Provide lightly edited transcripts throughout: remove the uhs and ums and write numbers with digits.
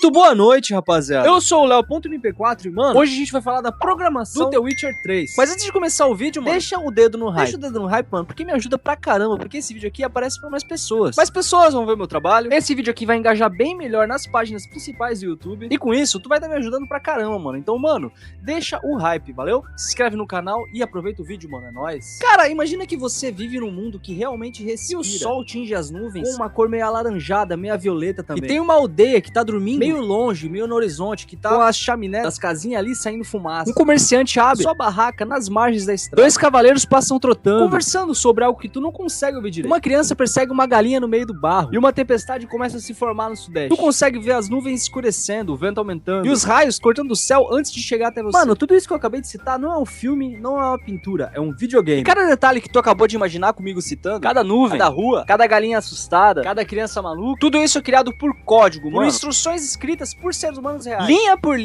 Muito boa noite, rapaziada. Eu sou o Léo.mp4 e, mano, hoje a gente vai falar da programação do The Witcher 3. Mas antes de começar o vídeo, mano, deixa o dedo no hype. Deixa o dedo no hype, mano, porque me ajuda pra caramba, porque esse vídeo aqui aparece pra mais pessoas. Mais pessoas vão ver meu trabalho. Esse vídeo aqui vai engajar bem melhor nas páginas principais do YouTube. E com isso, tu vai estar me ajudando pra caramba, mano. Então, mano, deixa o hype, valeu? Se inscreve no canal e aproveita o vídeo, mano, é nóis. Cara, imagina que você vive num mundo que realmente respira. E o sol tinge as nuvens com uma cor meio alaranjada, meio violeta também. E tem uma aldeia que tá dormindo meio longe, meio no horizonte, que tá com as chaminés das casinhas ali saindo fumaça. Um comerciante abre sua barraca nas margens da estrada. Dois cavaleiros passam trotando, conversando sobre algo que tu não consegue ouvir direito. Uma criança persegue uma galinha no meio do barro. E uma tempestade começa a se formar no sudeste. Tu consegue ver as nuvens escurecendo, o vento aumentando. E os raios cortando o céu antes de chegar até você. Mano, tudo isso que eu acabei de citar não é um filme, não é uma pintura, é um videogame. E cada detalhe que tu acabou de imaginar comigo citando, cada nuvem, cada rua, cada galinha assustada, cada criança maluca, tudo isso é criado por código, mano. Por instruções escritas por seres humanos reais. Linha por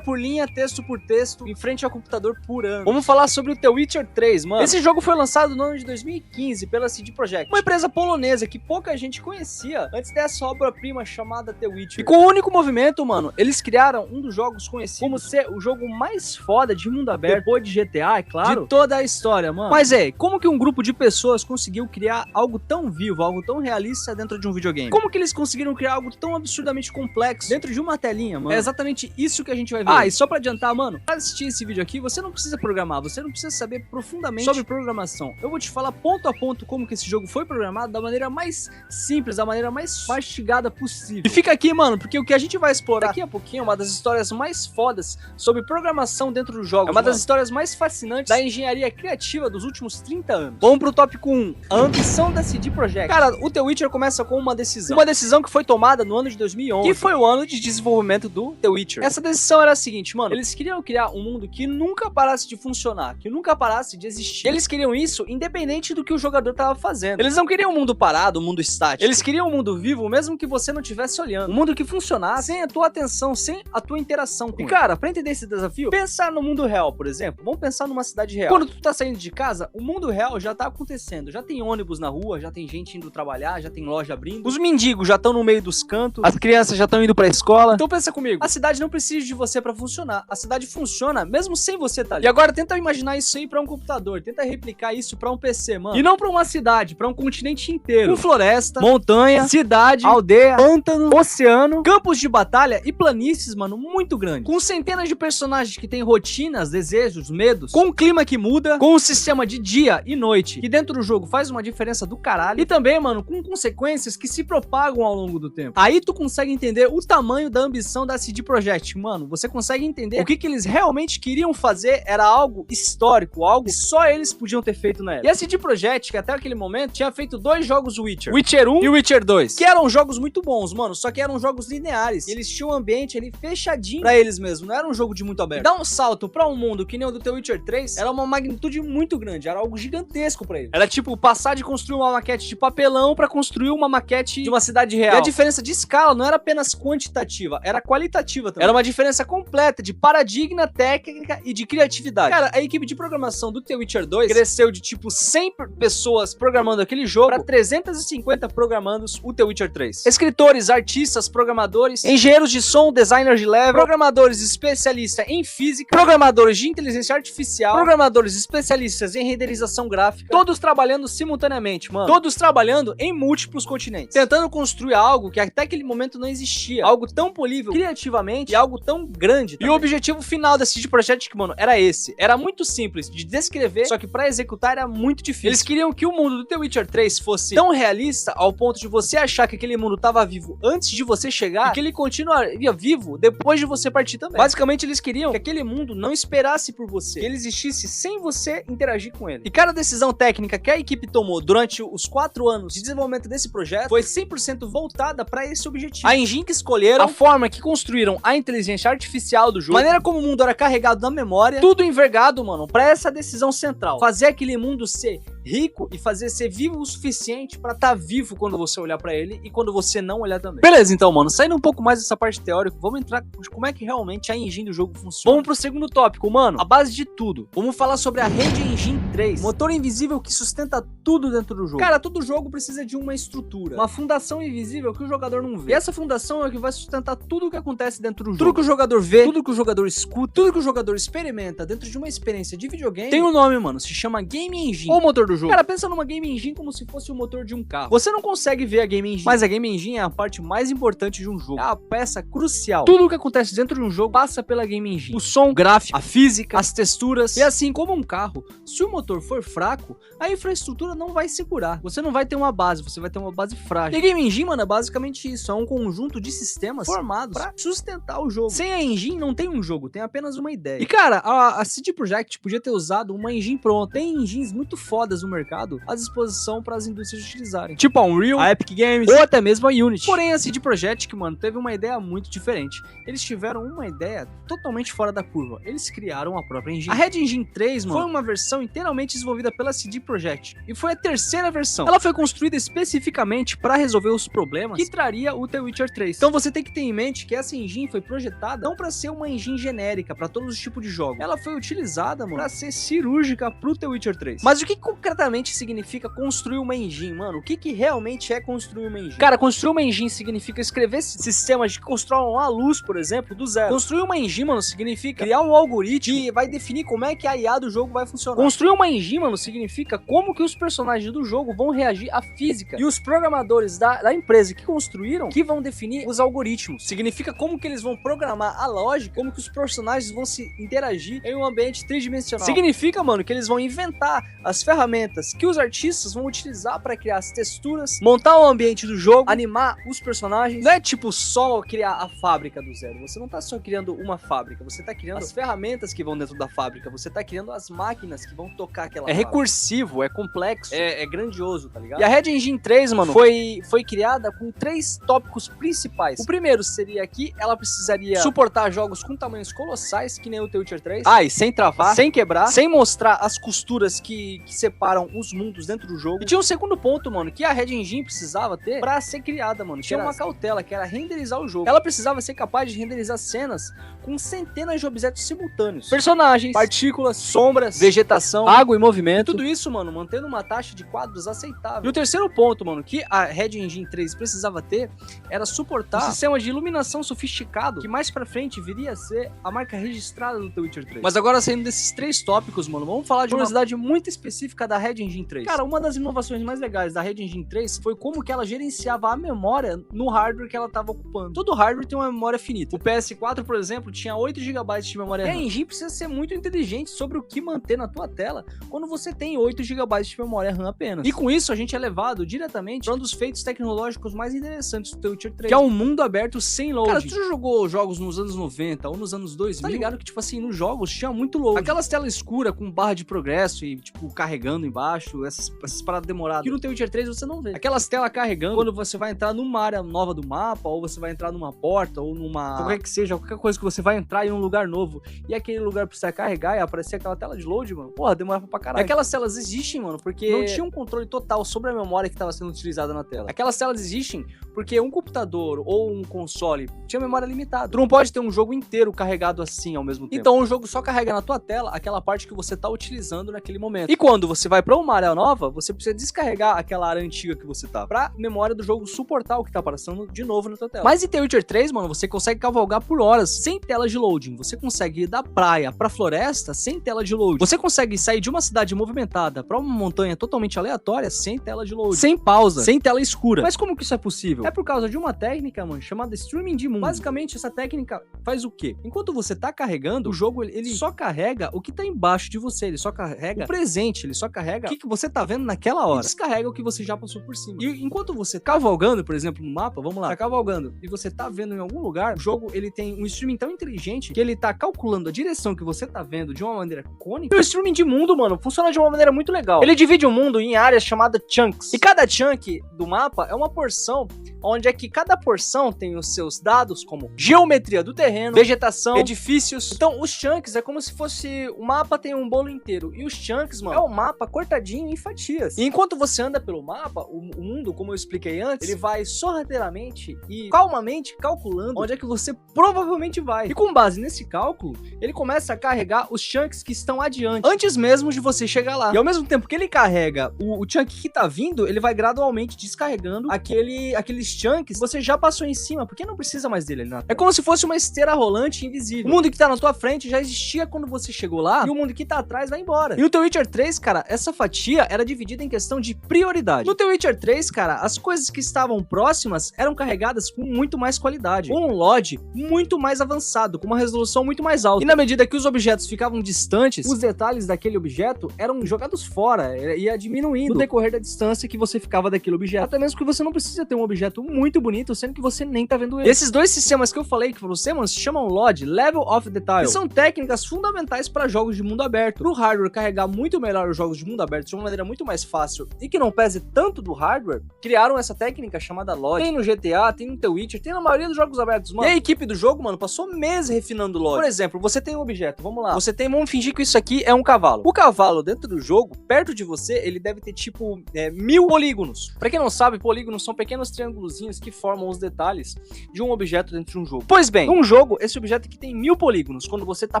linha, texto por texto, em frente ao computador por ano. Vamos falar sobre o The Witcher 3, mano. Esse jogo foi lançado no ano de 2015 pela CD Projekt, uma empresa polonesa que pouca gente conhecia antes dessa obra-prima chamada The Witcher. E com o único movimento, mano, eles criaram um dos jogos conhecidos como ser o jogo mais foda de mundo aberto, depois de GTA, é claro, de toda a história, mano. Mas como que um grupo de pessoas conseguiu criar algo tão vivo, algo tão realista dentro de um videogame? Como que eles conseguiram criar algo tão absurdamente complexo dentro de uma telinha, mano? É exatamente isso que a gente vai ver. Ah, e só pra adiantar, mano, pra assistir esse vídeo aqui, você não precisa programar, você não precisa saber profundamente sobre programação. Eu vou te falar ponto a ponto como que esse jogo foi programado da maneira mais simples, da maneira mais mastigada possível. E fica aqui, mano, porque o que a gente vai explorar daqui a pouquinho é uma das histórias mais fodas sobre programação dentro dos jogos. É uma das histórias mais fascinantes da engenharia criativa dos últimos 30 anos. Vamos pro tópico 1, a ambição da CD Projekt. Cara, o The Witcher começa com uma decisão que foi tomada no ano de 2011, que foi o ano de desenvolvimento do The Witcher. Essa decisão era a seguinte, mano, eles queriam criar um mundo que nunca parasse de funcionar, que nunca parasse de existir. Eles queriam isso independente do que o jogador tava fazendo. Eles não queriam um mundo parado, um mundo estático. Eles queriam um mundo vivo, mesmo que você não estivesse olhando. Um mundo que funcionasse sem a tua atenção, sem a tua interação com ele. E cara, pra entender esse desafio, pensar no mundo real, por exemplo. Vamos pensar numa cidade real. Quando tu tá saindo de casa, o mundo real já tá acontecendo. Já tem ônibus na rua, já tem gente indo trabalhar, já tem loja abrindo. Os mendigos já estão no meio dos cantos, as crianças já estão indo pra escola. Então pensa comigo, a cidade não precisa de você pra funcionar. A cidade funciona mesmo sem você estar ali. E agora tenta imaginar isso aí pra um computador, tenta replicar isso pra um PC, mano. E não pra uma cidade, pra um continente inteiro. Com floresta, montanha, cidade, aldeia, pântano, oceano, campos de batalha e planícies, mano, muito grandes. Com centenas de personagens que têm rotinas, desejos, medos, com um clima que muda, com um sistema de dia e noite, que dentro do jogo faz uma diferença do caralho. E também, mano, com consequências que se propagam ao longo do tempo. Aí tu consegue entender o tamanho da ambição da CD Projekt, mano. Você consegue entender o que eles realmente queriam fazer era algo histórico, algo que só eles podiam ter feito na época. E a CD Projekt, que até aquele momento tinha feito dois jogos Witcher, Witcher 1 e Witcher 2, que eram jogos muito bons, mano, só que eram jogos lineares. E eles tinham um ambiente ali fechadinho pra eles mesmos, não era um jogo de muito aberto. Dar um salto pra um mundo que nem o do The Witcher 3 era uma magnitude muito grande, era algo gigantesco pra eles. Era tipo passar de construir uma maquete de papelão pra construir uma maquete de uma cidade real. E a diferença de escala não era apenas quantitativa, era qualitativa também. Era uma diferença completa de paradigma, técnica e de criatividade. Cara, a equipe de programação do The Witcher 2 cresceu de tipo 100 pessoas programando aquele jogo pra 350 programando o The Witcher 3. Escritores, artistas, programadores, engenheiros de som, designers de level, programadores especialistas em física, programadores de inteligência artificial, programadores especialistas em renderização gráfica, todos trabalhando simultaneamente, mano. Todos trabalhando em múltiplos continentes, tentando construir algo que até aquele momento não existia, algo tão polível criativamente e algo tão grande também. E o objetivo final da CD Projekt, mano, era esse. Era muito simples de descrever, só que pra executar era muito difícil. Eles queriam que o mundo do The Witcher 3 fosse tão realista ao ponto de você achar que aquele mundo tava vivo antes de você chegar e que ele continuaria vivo depois de você partir também. Basicamente, eles queriam que aquele mundo não esperasse por você, que ele existisse sem você interagir com ele. E cada decisão técnica que a equipe tomou durante os 4 anos de desenvolvimento desse projeto foi 100% voltada para esse objetivo. A engine que escolheram, a forma que construíram a inteligência artificial do jogo, a maneira como o mundo era carregado na memória, tudo envergado, mano, para essa decisão central. Fazer aquele mundo ser rico e fazer ser vivo o suficiente pra estar vivo quando você olhar pra ele e quando você não olhar também. Beleza, então, mano, saindo um pouco mais dessa parte teórica, vamos entrar de como é que realmente a engine do jogo funciona. Vamos pro segundo tópico, mano, a base de tudo. Vamos falar sobre a Red Engine 3, motor invisível que sustenta tudo dentro do jogo. Cara, todo jogo precisa de uma estrutura, uma fundação invisível que o jogador não vê. E essa fundação é o que vai sustentar tudo o que acontece dentro do jogo. Tudo que o jogador vê, tudo que o jogador escuta, tudo que o jogador experimenta dentro de uma experiência de videogame tem um nome, mano, se chama Game Engine, ou motor do jogo. Cara, pensa numa Game Engine como se fosse o motor de um carro. Você não consegue ver a Game Engine, mas a Game Engine é a parte mais importante de um jogo. É a peça crucial. Tudo o que acontece dentro de um jogo passa pela Game Engine. O som, o gráfico, a física, as texturas. E assim como um carro, se o motor for fraco, a infraestrutura não vai segurar. Você não vai ter uma base, você vai ter uma base frágil. E a Game Engine, mano, é basicamente isso. É um conjunto de sistemas formados pra sustentar o jogo. Sem a engine não tem um jogo, tem apenas uma ideia. E cara, a CD Projekt podia ter usado uma engine pronta. Tem engines muito fodas no mercado à disposição para as indústrias utilizarem. Tipo a Unreal, a Epic Games ou até mesmo a Unity. Porém, a CD Projekt, mano, teve uma ideia muito diferente. Eles tiveram uma ideia totalmente fora da curva. Eles criaram a própria engine. A Red Engine 3, mano, foi uma versão inteiramente desenvolvida pela CD Projekt. E foi a terceira versão. Ela foi construída especificamente para resolver os problemas que traria o The Witcher 3. Então você tem que ter em mente que essa engine foi projetada não para ser uma engine genérica para todos os tipos de jogos. Ela foi utilizada, mano, para ser cirúrgica pro The Witcher 3. Mas o que concretamente significa construir uma engine, mano? O que realmente é construir uma engine? Cara, construir uma engine significa escrever sistemas que constrolam a luz, por exemplo, do zero. Construir uma engine, mano, significa criar um algoritmo que vai definir como é que a IA do jogo vai funcionar. Construir uma engine, mano, significa como que os personagens do jogo vão reagir à física. E os programadores da empresa que construíram que vão definir os algoritmos. Significa como que eles vão programar a lógica, como que os personagens vão se interagir em um ambiente tridimensional. Significa, mano, que eles vão inventar as ferramentas que os artistas vão utilizar para criar as texturas, montar o ambiente do jogo, animar os personagens. Não é tipo só criar a fábrica do zero. Você não tá só criando uma fábrica, você tá criando as ferramentas que vão dentro da fábrica, você tá criando as máquinas que vão tocar aquela fábrica. Recursivo, é complexo, é grandioso, tá ligado? E a Red Engine 3, mano, foi criada com 3 tópicos principais. O primeiro seria que ela precisaria suportar jogos com tamanhos colossais, que nem o The Witcher 3. E sem travar, sem quebrar, sem mostrar as costuras que separam os mundos dentro do jogo. E tinha um segundo ponto, mano, que a Red Engine precisava ter pra ser criada, mano. Tinha uma cautela, que era renderizar o jogo. Ela precisava ser capaz de renderizar cenas com centenas de objetos simultâneos. Personagens, partículas, sombras, vegetação, água e movimento. Tudo isso, mano, mantendo uma taxa de quadros aceitável. E o terceiro ponto, mano, que a Red Engine 3 precisava ter, era suportar um sistema de iluminação sofisticado, que mais pra frente viria a ser a marca registrada do The Witcher 3. Mas agora, saindo desses 3 tópicos, mano, vamos falar de uma curiosidade muito específica da Red Engine 3. Cara, uma das inovações mais legais da Red Engine 3 foi como que ela gerenciava a memória no hardware que ela tava ocupando. Todo hardware tem uma memória finita. O PS4, por exemplo, tinha 8 GB de memória RAM. E a engine precisa ser muito inteligente sobre o que manter na tua tela quando você tem 8 GB de memória RAM apenas. E com isso, a gente é levado diretamente para um dos feitos tecnológicos mais interessantes do The Witcher 3, que é um mundo aberto sem loading. Cara, tu já jogou jogos nos anos 90 ou nos anos 2000? Tá ligado que, tipo assim, nos jogos tinha muito loading. Aquelas telas escuras com barra de progresso e, tipo, carregando embaixo, essas paradas demoradas. Que no The Witcher 3 você não vê. Aquelas telas carregando quando você vai entrar numa área nova do mapa, ou você vai entrar numa porta, ou numa... qualquer que seja, qualquer coisa que você vai entrar em um lugar novo, e aquele lugar precisa carregar e aparecer aquela tela de load, mano. Porra, demora pra caralho. Aquelas telas existem, mano, porque não tinha um controle total sobre a memória que estava sendo utilizada na tela. Aquelas telas existem porque um computador ou um console tinha memória limitada. Tu não pode ter um jogo inteiro carregado assim ao mesmo tempo. Então o jogo só carrega na tua tela aquela parte que você tá utilizando naquele momento. E quando você vai pra uma área nova, você precisa descarregar aquela área antiga que você tá, pra memória do jogo suportar o que tá aparecendo de novo na tua tela. Mas em The Witcher 3, mano, você consegue cavalgar por horas sem tela de loading. Você consegue ir da praia pra floresta sem tela de loading. Você consegue sair de uma cidade movimentada pra uma montanha totalmente aleatória sem tela de loading. Sem pausa, sem tela escura. Mas como que isso é possível? É por causa de uma técnica, mano, chamada streaming de mundo. Basicamente, essa técnica faz o quê? Enquanto você tá carregando, o jogo, ele só carrega o que tá embaixo de você. Ele só carrega o presente. Ele só carrega o que você tá vendo naquela hora. E descarrega o que você já passou por cima. E enquanto você tá cavalgando, por exemplo, no mapa, vamos lá, tá cavalgando, e você tá vendo em algum lugar, o jogo, ele tem um streaming tão inteligente que ele tá calculando a direção que você tá vendo de uma maneira cônica. E o streaming de mundo, mano, funciona de uma maneira muito legal. Ele divide o mundo em áreas chamadas chunks. E cada chunk do mapa é uma porção, onde é que cada porção tem os seus dados, como geometria do terreno, vegetação, edifícios. Então, os chunks é como se fosse... o mapa tem um bolo inteiro. E os chunks, mano, é o mapa cortadinho em fatias. E enquanto você anda pelo mapa, o mundo, como eu expliquei antes, ele vai sorrateiramente e calmamente calculando onde é que você provavelmente vai. E com base nesse cálculo, ele começa a carregar os chunks que estão adiante, antes mesmo de você chegar lá. E ao mesmo tempo que ele carrega o chunk que tá vindo, ele vai gradualmente descarregando aqueles chunks que você já passou em cima, porque não precisa mais dele. É como se fosse uma esteira rolante invisível. O mundo que tá na tua frente já existia quando você chegou lá, e o mundo que tá atrás vai embora. E no The Witcher 3, cara, essa fatia era dividida em questão de prioridade. No The Witcher 3, cara, as coisas que estavam próximas eram carregadas com muito mais qualidade, com um LOD muito mais avançado, com uma resolução muito mais alta. E na medida que os objetos ficavam distantes, os detalhes daquele objeto eram jogados fora, ia diminuindo no decorrer da distância que você ficava daquele objeto. Até mesmo que você não precisa ter um objeto muito bonito, sendo que você nem tá vendo ele. Esses dois sistemas que eu falei que pra você, mano, se chamam LOD, Level of Detail, que são técnicas fundamentais para jogos de mundo aberto. Pro hardware carregar muito melhor os jogos de mundo aberto de uma maneira muito mais fácil e que não pese tanto do hardware, criaram essa técnica chamada LOD. Tem no GTA, tem no The Witcher, tem na maioria dos jogos abertos, mano. E a equipe do jogo, mano, passou meses refinando o LOD. Por exemplo, você tem um objeto, vamos lá. Vamos fingir que isso aqui é um cavalo. O cavalo dentro do jogo, perto de você, ele deve ter tipo 1000 polígonos. Pra quem não sabe, polígonos são pequenos triângulozinhos que formam os detalhes de um objeto dentro de um jogo. Pois bem, num jogo, esse objeto aqui tem 1000 polígonos quando você tá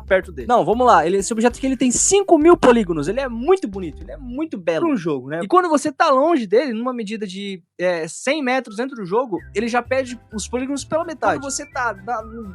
perto dele. Não, vamos lá, esse objeto aqui ele tem 5000 polígonos. Ele é muito bonito, ele é muito belo pra um jogo, né? E quando você tá longe dele, numa medida de 100 metros dentro do jogo, ele já perde os polígonos pela metade. Quando você tá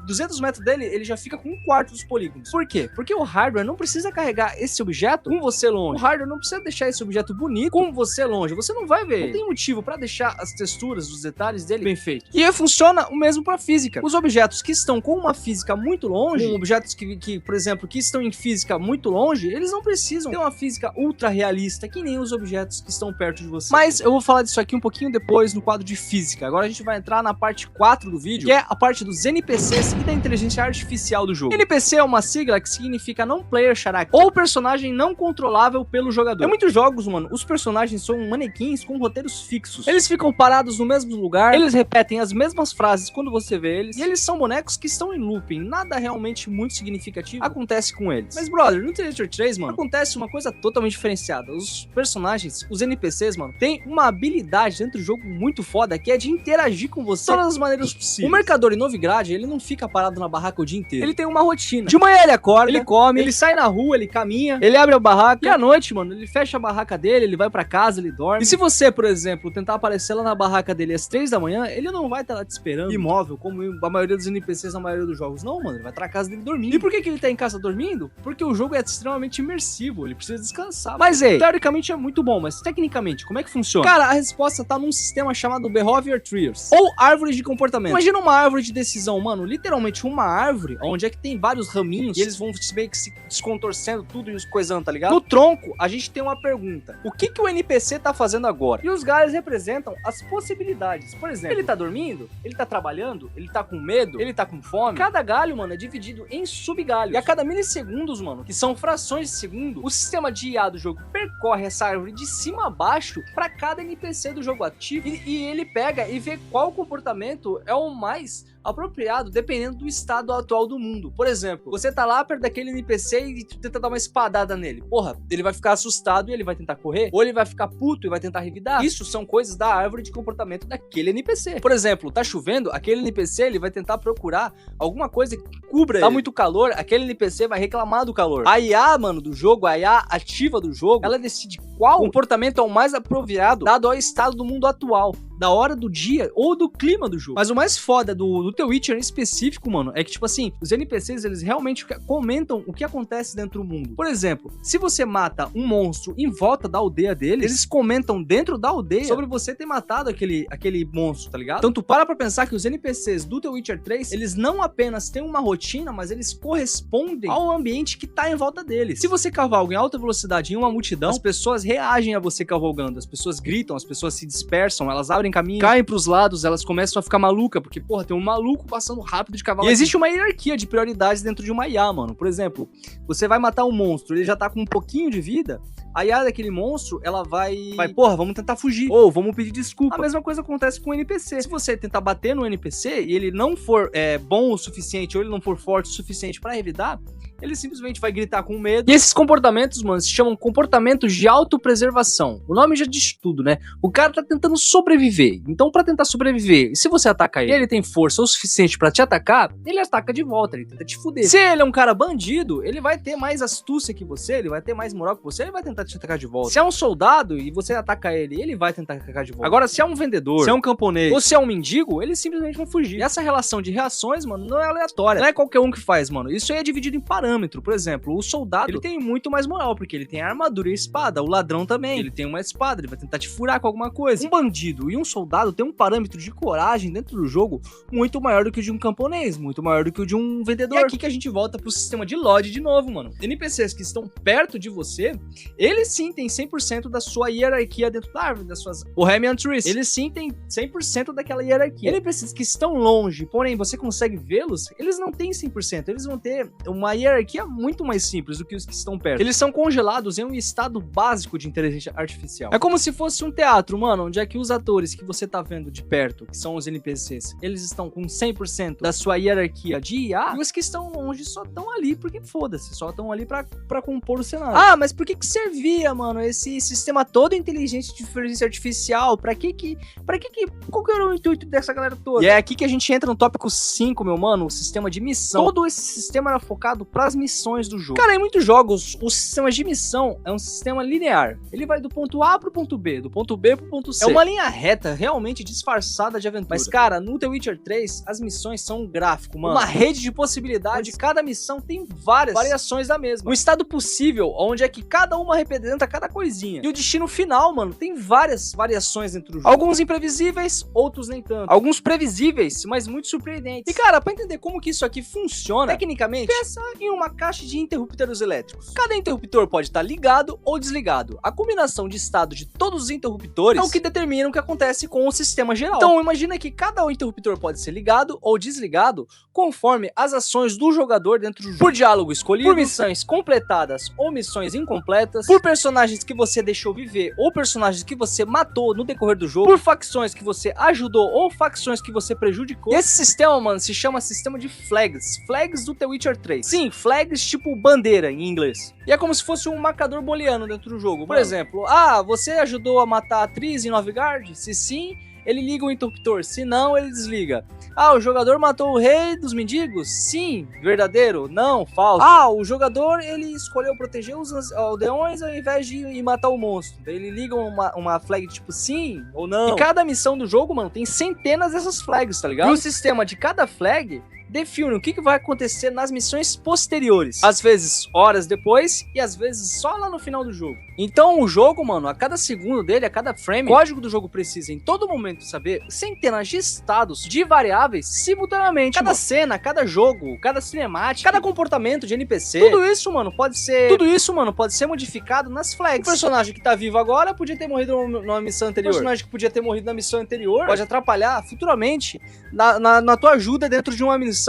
200 metros dele, ele já fica com 1/4 dos polígonos. Por quê? Porque o hardware não precisa carregar esse objeto com você longe. O hardware não precisa deixar esse objeto bonito com você longe. Você não vai ver. Não tem motivo pra deixar as texturas, os detalhes dele bem feitos. E aí funciona o mesmo pra física. Os objetos que estão com uma física muito longe, objetos que, por exemplo, que estão em física muito longe, eles não precisam ter uma física ultra realista, que nem os objetos que estão perto de você. Mas eu vou falar disso aqui um pouquinho depois no quadro de física. Agora a gente vai entrar na parte 4 do vídeo, que é a parte dos NPCs e da inteligência artificial do jogo. NPC é uma sigla que significa Non-Player Character, ou personagem não controlável pelo jogador. Em muitos jogos, mano, os personagens são manequins com roteiros fixos. Eles ficam parados no mesmo lugar, eles repetem as mesmas frases quando você vê eles, e eles são bonecos que estão em looping. Nada realmente muito significativo acontece com eles. Mas, brother, no The Witcher 3, mano, acontece uma coisa totalmente diferenciada. Os personagens, os NPCs, mano, tem uma habilidade dentro do jogo muito foda, que é de interagir com você de todas as maneiras possíveis. O mercador em Novigrad, ele não fica parado na barraca o dia inteiro. Ele tem uma rotina. De manhã ele acorda, ele come, ele sai na rua, ele caminha, ele abre a barraca, e à noite, mano, ele fecha a barraca dele, ele vai pra casa, ele dorme. E se você, por exemplo, tentar aparecer lá na barraca dele às 3 da manhã, ele não vai estar lá te esperando, imóvel, como a maioria dos NPCs na maioria dos jogos. Não, mano, ele vai estar na casa dele dormindo. E por que ele tá em casa dormindo? Porque o jogo é extremamente imersivo, ele precisa descansar. Mas, teoricamente é muito bom, mas tecnicamente, como é que funciona? Cara, a resposta tá num sistema chamado Behavior Trees, ou árvore de comportamento. Imagina uma árvore de decisão, mano, literalmente uma árvore, onde é que tem vários raminhos, e eles vão meio que se descontorcendo tudo e os coisando, tá ligado? No tronco, a gente tem uma pergunta. O que o NPC tá fazendo agora? E os galhos representam as possibilidades. Por exemplo, ele tá dormindo? Ele tá trabalhando? Ele tá com medo? Ele tá com fome? Cada galho, mano, é dividido em subgalhos. E a cada milissegundos, mano, que são frações de segundo, o sistema de IA do jogo percorre essa árvore de cima a baixo pra cada NPC do jogo ativo. E ele pega e vê qual comportamento é o mais apropriado dependendo do estado atual do mundo. Por exemplo, você tá lá perto daquele NPC e tu tenta dar uma espadada nele. Porra, ele vai ficar assustado e ele vai tentar correr, ou ele vai ficar puto e vai tentar revidar. Isso são coisas da árvore de comportamento daquele NPC. Por exemplo, tá chovendo, aquele NPC ele vai tentar procurar alguma coisa que cubra ele. Tá muito calor, aquele NPC vai reclamar do calor. A IA, mano, do jogo, a IA ativa do jogo, ela decide qual comportamento é o mais apropriado dado ao estado do mundo atual, da hora do dia ou do clima do jogo. Mas o mais foda do The Witcher em específico, mano, é que, tipo assim, os NPCs, eles realmente comentam o que acontece dentro do mundo. Por exemplo, se você mata um monstro em volta da aldeia deles, eles comentam dentro da aldeia sobre você ter matado aquele monstro, tá ligado? Então tu para pra pensar que os NPCs do The Witcher 3, eles não apenas têm uma rotina, mas eles correspondem ao ambiente que tá em volta deles. Se você cavalga em alta velocidade em uma multidão, as pessoas reagem a você cavalgando, as pessoas gritam, as pessoas se dispersam, elas abrem caminho, caem pros lados, elas começam a ficar malucas, porque, porra, tem um maluco passando rápido de cavalo. E existe uma hierarquia de prioridades dentro de uma IA, mano. Por exemplo, você vai matar um monstro, ele já tá com um pouquinho de vida, a IA daquele monstro, ela vai, porra, vamos tentar fugir, ou vamos pedir desculpa. A mesma coisa acontece com o NPC. Se você tentar bater no NPC e ele não for bom o suficiente, ou ele não for forte o suficiente pra revidar, ele simplesmente vai gritar com medo. E esses comportamentos, mano, se chamam comportamentos de autopreservação. O nome já diz tudo, né? O cara tá tentando sobreviver. Então, pra tentar sobreviver, se você atacar ele, ele tem força o suficiente pra te atacar, ele ataca de volta, ele tenta te fuder. Se ele é um cara bandido, ele vai ter mais astúcia que você, ele vai ter mais moral que você, ele vai tentar te atacar de volta. Se é um soldado e você ataca ele, ele vai tentar atacar de volta. Agora, se é um vendedor, se é um camponês, ou se é um mendigo, ele simplesmente vai fugir. E essa relação de reações, mano, não é aleatória. Não é qualquer um que faz, mano. Isso aí é dividido em parâmetro. Por exemplo, o soldado, ele tem muito mais moral, porque ele tem a armadura e a espada. O ladrão também, ele tem uma espada, ele vai tentar te furar com alguma coisa. Um bandido e um soldado tem um parâmetro de coragem dentro do jogo muito maior do que o de um camponês, muito maior do que o de um vendedor. E aqui que a gente volta pro sistema de LoD de novo, mano. NPCs que estão perto de você, eles sim têm 100% da sua hierarquia dentro da árvore, das suas Bohemian Trees. Eles sim têm 100% daquela hierarquia. NPCs que estão longe, porém você consegue vê-los, eles não têm 100%. Eles vão ter uma hierarquia muito mais simples do que os que estão perto. Eles são congelados em um estado básico de inteligência artificial. É como se fosse um teatro, mano, onde é que os atores que você tá vendo de perto, que são os NPCs, eles estão com 100% da sua hierarquia de IA, e os que estão longe só estão ali porque foda-se, só estão ali pra compor o cenário. Ah, mas por que servia, mano, esse sistema todo inteligente de inteligência artificial? Qual que era o intuito dessa galera toda? E é aqui que a gente entra no tópico 5, meu mano, o sistema de missão. Todo esse sistema era focado pras missões do jogo. Cara, em muitos jogos, o sistema de missão é um sistema linear. Ele vai do ponto A pro ponto B, do ponto B pro ponto C. É uma linha reta, realmente disfarçada de aventura. Mas, cara, no The Witcher 3, as missões são um gráfico, mano. Uma rede de possibilidades. Cada missão tem várias variações da mesma. Um estado possível, onde é que cada uma representa cada coisinha. E o destino final, mano, tem várias variações dentro do jogo. Alguns imprevisíveis, outros nem tanto. Alguns previsíveis, mas muito surpreendentes. E, cara, pra entender como que isso aqui funciona, tecnicamente, pensa em uma caixa de interruptores elétricos. Cada interruptor pode estar ligado ou desligado. A combinação de estado de todos os interruptores é o que determina o que acontece com o sistema geral. Então, imagina que cada interruptor pode ser ligado ou desligado conforme as ações do jogador dentro do jogo. Por diálogo escolhido, por missões completadas ou missões incompletas, por personagens que você deixou viver ou personagens que você matou no decorrer do jogo, por facções que você ajudou ou facções que você prejudicou. Esse sistema, mano, se chama sistema de flags. Flags do The Witcher 3. Sim, flags tipo bandeira em inglês. E é como se fosse um marcador booleano dentro do jogo. Por exemplo, você ajudou a matar a Triss em Novigrad? Se sim, ele liga o interruptor, se não, ele desliga. O jogador matou o rei dos mendigos? Sim. Verdadeiro? Não. Falso. O jogador, ele escolheu proteger os aldeões ao invés de ir matar o monstro. Daí ele liga uma flag tipo sim ou não. E cada missão do jogo, mano, tem centenas dessas flags, tá ligado? E o sistema de cada flag define o que vai acontecer nas missões posteriores. Às vezes, horas depois, e às vezes só lá no final do jogo. Então o jogo, mano, a cada segundo dele, a cada frame, o código do jogo precisa em todo momento saber centenas de estados de variáveis simultaneamente. Cada cena, cada jogo, cada cinemática, cada comportamento de NPC, tudo isso, mano, pode ser modificado nas flags. O personagem que tá vivo agora podia ter morrido numa missão anterior. O personagem que podia ter morrido na missão anterior pode atrapalhar futuramente na tua ajuda dentro de uma missão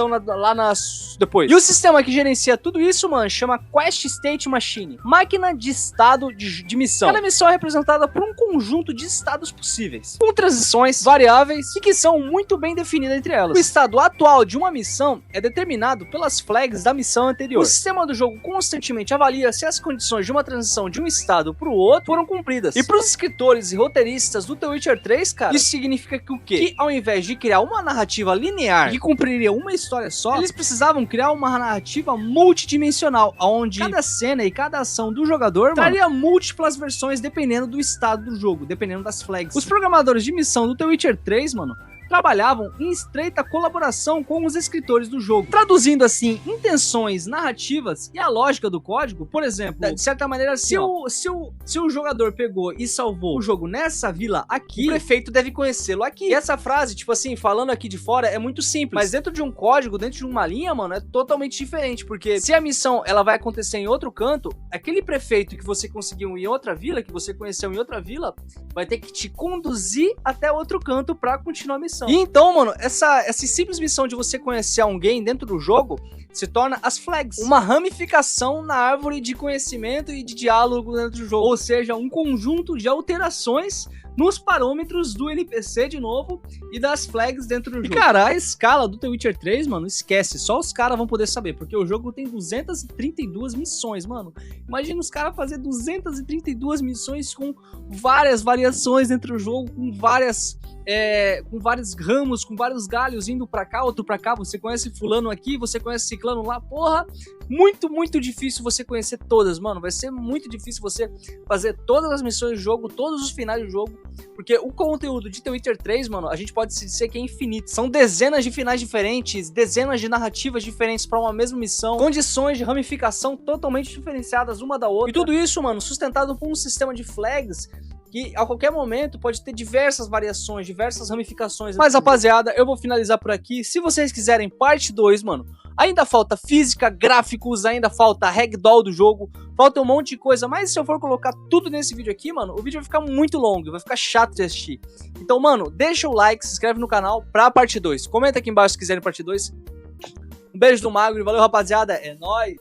depois. E o sistema que gerencia tudo isso, mano, chama Quest State Machine, máquina de estado de missão. Cada missão é representada por um conjunto de estados possíveis, com transições variáveis e que são muito bem definidas entre elas. O estado atual de uma missão é determinado pelas flags da missão anterior. O sistema do jogo constantemente avalia se as condições de uma transição de um estado para o outro foram cumpridas. E para os escritores e roteiristas do The Witcher 3, cara, isso significa que o quê? Que ao invés de criar uma narrativa linear que cumpriria uma história só, eles precisavam criar uma narrativa multidimensional, onde cada cena e cada ação do jogador, traria múltiplas versões dependendo do estado do jogo, dependendo das flags. Os programadores de missão do The Witcher 3, mano, trabalhavam em estreita colaboração com os escritores do jogo, traduzindo assim intenções narrativas e a lógica do código. Por exemplo, de certa maneira, se o jogador pegou e salvou o jogo nessa vila aqui, o prefeito deve conhecê-lo aqui. E essa frase, tipo assim, falando aqui de fora, é muito simples, mas dentro de um código, dentro de uma linha, mano, é totalmente diferente, porque se a missão ela vai acontecer em outro canto, aquele prefeito que você conseguiu em outra vila, que você conheceu em outra vila, vai ter que te conduzir até outro canto pra continuar a missão. E então, mano, essa simples missão de você conhecer alguém dentro do jogo se torna as flags, uma ramificação na árvore de conhecimento e de diálogo dentro do jogo, ou seja, um conjunto de alterações nos parâmetros do NPC de novo e das flags dentro do jogo. E cara, a escala do The Witcher 3, mano, esquece, só os caras vão poder saber, porque o jogo tem 232 missões, mano. Imagina os caras fazer 232 missões com várias variações dentro do jogo, com vários ramos, com vários galhos indo pra cá, outro pra cá. Você conhece fulano aqui, você conhece ciclano lá, porra, muito difícil você conhecer todas, mano. Vai ser muito difícil você fazer todas as missões do jogo, todos os finais do jogo, porque o conteúdo de The Witcher 3, mano, a gente pode dizer que é infinito. São dezenas de finais diferentes, dezenas de narrativas diferentes pra uma mesma missão, condições de ramificação totalmente diferenciadas uma da outra. E tudo isso, mano, sustentado por um sistema de flags que a qualquer momento pode ter diversas variações, diversas ramificações. Mas rapaziada, eu vou finalizar por aqui. Se vocês quiserem parte 2, mano, ainda falta física, gráficos, ainda falta ragdoll do jogo, falta um monte de coisa. Mas se eu for colocar tudo nesse vídeo aqui, mano, o vídeo vai ficar muito longo, vai ficar chato de assistir. Então, mano, deixa o like, se inscreve no canal pra parte 2. Comenta aqui embaixo se quiserem parte 2. Um beijo do Magro e valeu, rapaziada. É nóis!